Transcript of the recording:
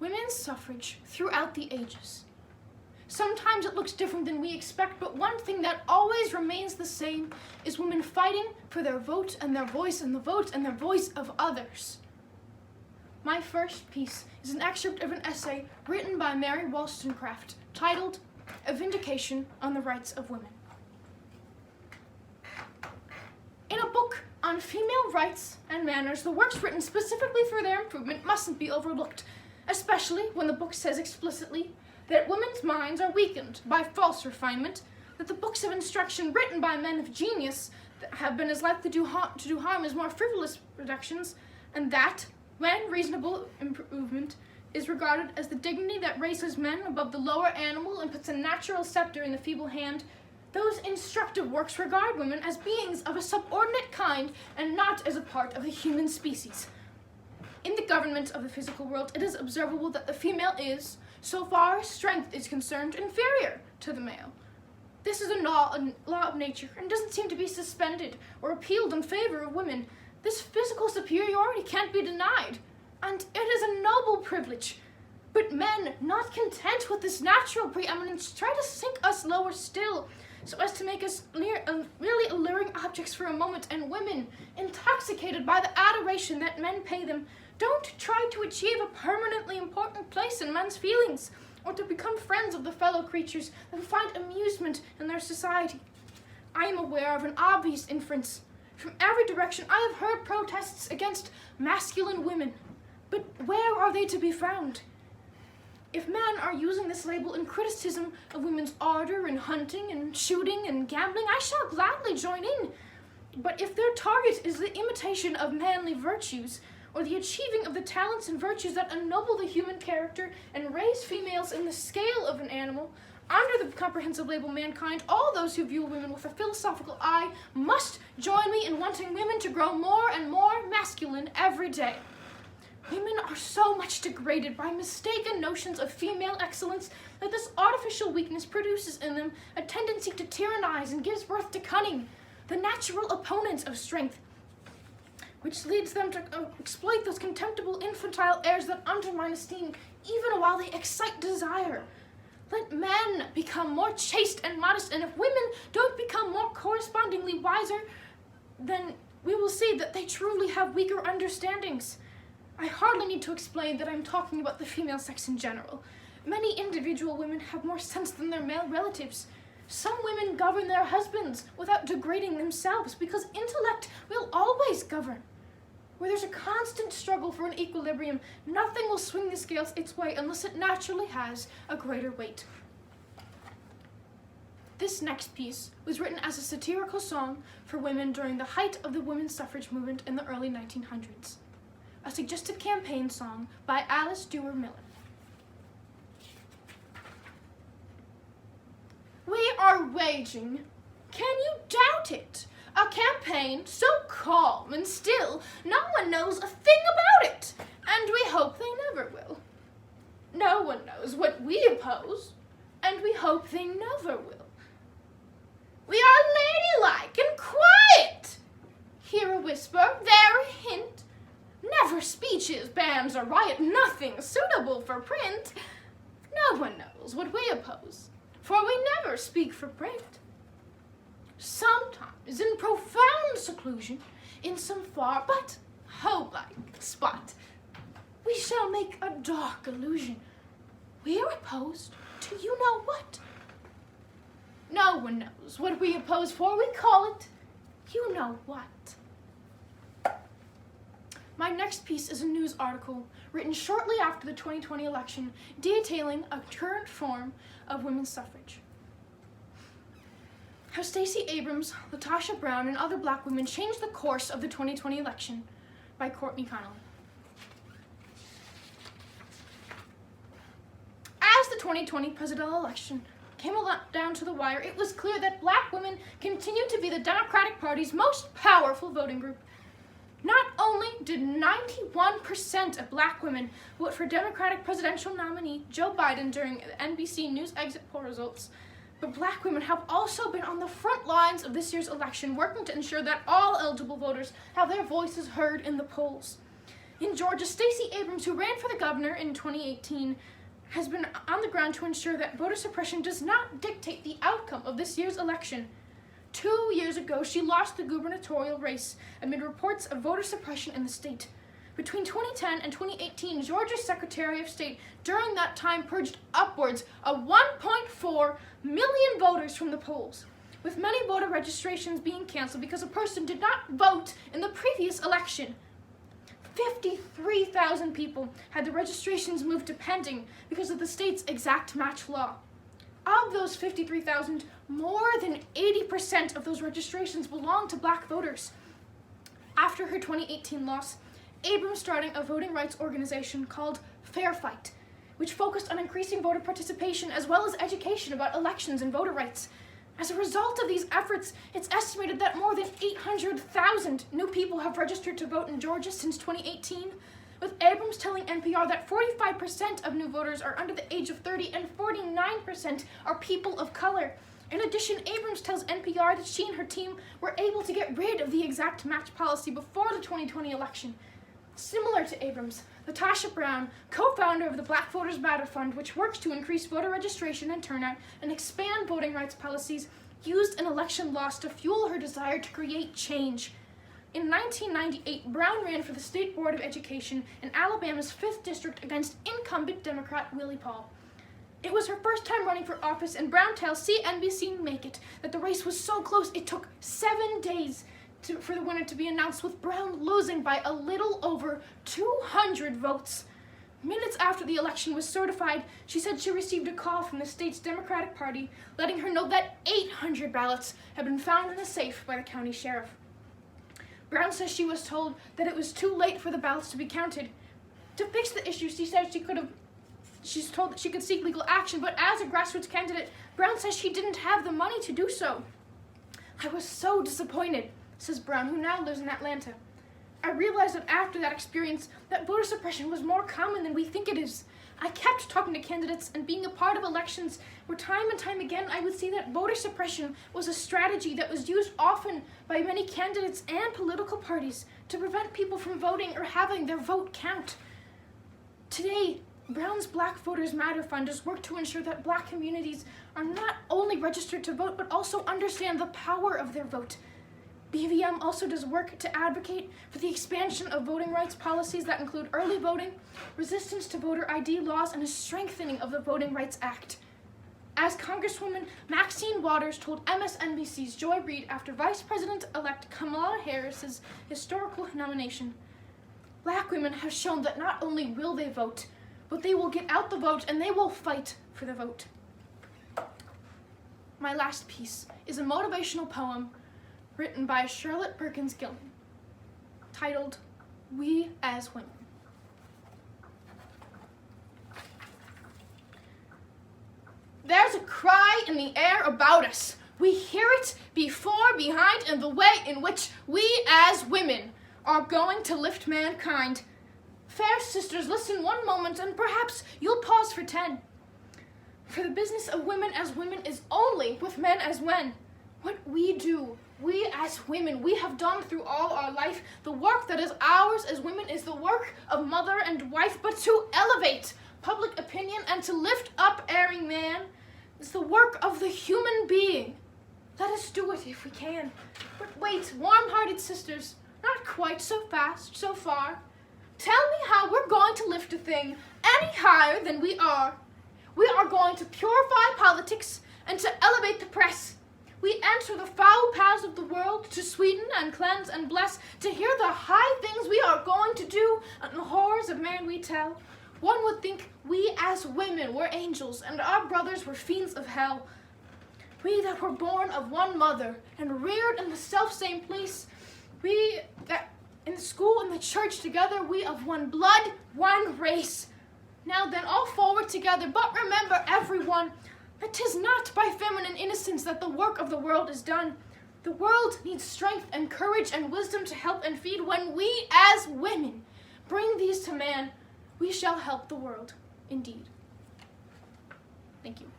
Women's suffrage throughout the ages. Sometimes it looks different than we expect, but one thing that always remains the same is women fighting for their vote and their voice and the vote and the voice of others. My first piece is an excerpt of an essay written by Mary Wollstonecraft titled A Vindication on the Rights of Women. In a book on female rights and manners, the works written specifically for their improvement mustn't be overlooked, especially when the book says explicitly that women's minds are weakened by false refinement, that the books of instruction written by men of genius have been as likely to do harm as more frivolous productions, and that, when reasonable improvement is regarded as the dignity that raises men above the lower animal and puts a natural scepter in the feeble hand, those instructive works regard women as beings of a subordinate kind and not as a part of the human species. In the government of the physical world, it is observable that the female is, so far as strength is concerned, inferior to the male. This is a law of nature and doesn't seem to be suspended or appealed in favor of women. This physical superiority can't be denied, and it is a noble privilege. But men, not content with this natural preeminence, try to sink us lower still, so as to make us really alluring objects for a moment, and women, intoxicated by the adoration that men pay them, don't try to achieve a permanently important place in men's feelings, or to become friends of the fellow creatures that find amusement in their society. I am aware of an obvious inference. From every direction I have heard protests against masculine women, but where are they to be found? If men are using this label in criticism of women's ardor in hunting and shooting and gambling, I shall gladly join in. But if their target is the imitation of manly virtues, or the achieving of the talents and virtues that ennoble the human character and raise females in the scale of an animal, under the comprehensive label mankind, all those who view women with a philosophical eye must join me in wanting women to grow more and more masculine every day. Women are so much degraded by mistaken notions of female excellence that this artificial weakness produces in them a tendency to tyrannize and gives birth to cunning, the natural opponents of strength, which leads them to exploit those contemptible infantile airs that undermine esteem, even while they excite desire. Let men become more chaste and modest, and if women don't become more correspondingly wiser, then we will see that they truly have weaker understandings. I hardly need to explain that I'm talking about the female sex in general. Many individual women have more sense than their male relatives. Some women govern their husbands without degrading themselves, because intellect will always govern. Where there's a constant struggle for an equilibrium, nothing will swing the scales its way unless it naturally has a greater weight. This next piece was written as a satirical song for women during the height of the women's suffrage movement in the early 1900s. A suggested campaign song by Alice Duer Miller. We are waging, can you doubt it, a campaign so calm and still, no one knows a thing about it, and we hope they never will. No one knows what we oppose, and we hope they never will. We are ladylike and quiet. Here a whisper, there a hint. Never speeches, bands, or riot, nothing suitable for print. No one knows what we oppose, for we never speak for print. Sometimes in profound seclusion, in some far but home-like spot, we shall make a dark illusion. We are opposed to you know what. No one knows what we oppose, for we call it you know what. My next piece is a news article written shortly after the 2020 election detailing a current form of women's suffrage. How Stacey Abrams, Latasha Brown, and other black women changed the course of the 2020 election, by Courtney Connolly. As the 2020 presidential election came down to the wire, it was clear that black women continued to be the Democratic Party's most powerful voting group. Not only did 91% of black women vote for Democratic presidential nominee Joe Biden during the NBC News exit poll results, but black women have also been on the front lines of this year's election, working to ensure that all eligible voters have their voices heard in the polls. In Georgia, Stacey Abrams, who ran for the governor in 2018, has been on the ground to ensure that voter suppression does not dictate the outcome of this year's election. 2 years ago, she lost the gubernatorial race amid reports of voter suppression in the state. Between 2010 and 2018, Georgia's Secretary of State during that time purged upwards of 1.4 million voters from the polls, with many voter registrations being canceled because a person did not vote in the previous election. 53,000 people had their registrations moved to pending because of the state's exact match law. Of those 53,000, more than 80% of those registrations belong to black voters. After her 2018 loss, Abrams started a voting rights organization called Fair Fight, which focused on increasing voter participation as well as education about elections and voter rights. As a result of these efforts, it's estimated that more than 800,000 new people have registered to vote in Georgia since 2018, with Abrams telling NPR that 45% of new voters are under the age of 30 and 49% are people of color. In addition, Abrams tells NPR that she and her team were able to get rid of the exact match policy before the 2020 election. Similar to Abrams, Natasha Brown, co-founder of the Black Voters Matter Fund, which works to increase voter registration and turnout and expand voting rights policies, used an election loss to fuel her desire to create change. In 1998, Brown ran for the State Board of Education in Alabama's 5th District against incumbent Democrat Willie Paul. It was her first time running for office, and Brown tells CNBC Make It that the race was so close it took 7 days for the winner to be announced, with Brown losing by a little over 200 votes. Minutes after the election was certified, she said she received a call from the state's Democratic Party letting her know that 800 ballots had been found in a safe by the county sheriff. Brown says she was told that it was too late for the ballots to be counted. To fix the issue, she said she's told that she could seek legal action, but as a grassroots candidate, Brown says she didn't have the money to do so. "I was so disappointed," says Brown, who now lives in Atlanta. "I realized that after that experience, that voter suppression was more common than we think it is. I kept talking to candidates and being a part of elections where time and time again I would see that voter suppression was a strategy that was used often by many candidates and political parties to prevent people from voting or having their vote count." Today, Brown's Black Voters Matter Fund has worked to ensure that black communities are not only registered to vote, but also understand the power of their vote. BVM also does work to advocate for the expansion of voting rights policies that include early voting, resistance to voter ID laws, and a strengthening of the Voting Rights Act. As Congresswoman Maxine Waters told MSNBC's Joy Reid after Vice President-elect Kamala Harris's historical nomination, "Black women have shown that not only will they vote, but they will get out the vote and they will fight for the vote." My last piece is a motivational poem written by Charlotte Perkins Gilman, titled "We as Women." There's a cry in the air about us. We hear it before, behind, and the way in which we as women are going to lift mankind. Fair sisters, listen one moment and perhaps you'll pause for 10. For the business of women as women is only with men as men. What we do, we as women, we have done through all our life. The work that is ours as women is the work of mother and wife, but to elevate public opinion and to lift up erring man is the work of the human being. Let us do it if we can. But wait, warm-hearted sisters, not quite so fast, so far. Tell me how we're going to lift a thing any higher than we are. We are going to purify politics and to elevate the press. We enter the foul paths of the world to sweeten and cleanse and bless, to hear the high things we are going to do and the horrors of man we tell. One would think we as women were angels and our brothers were fiends of hell. We that were born of one mother and reared in the self-same place, we that in the school and the church together, we of one blood, one race. Now then, all forward together, but remember everyone, that 'tis not by feminine innocence that the work of the world is done. The world needs strength and courage and wisdom to help and feed. When we as women bring these to man, we shall help the world indeed. Thank you.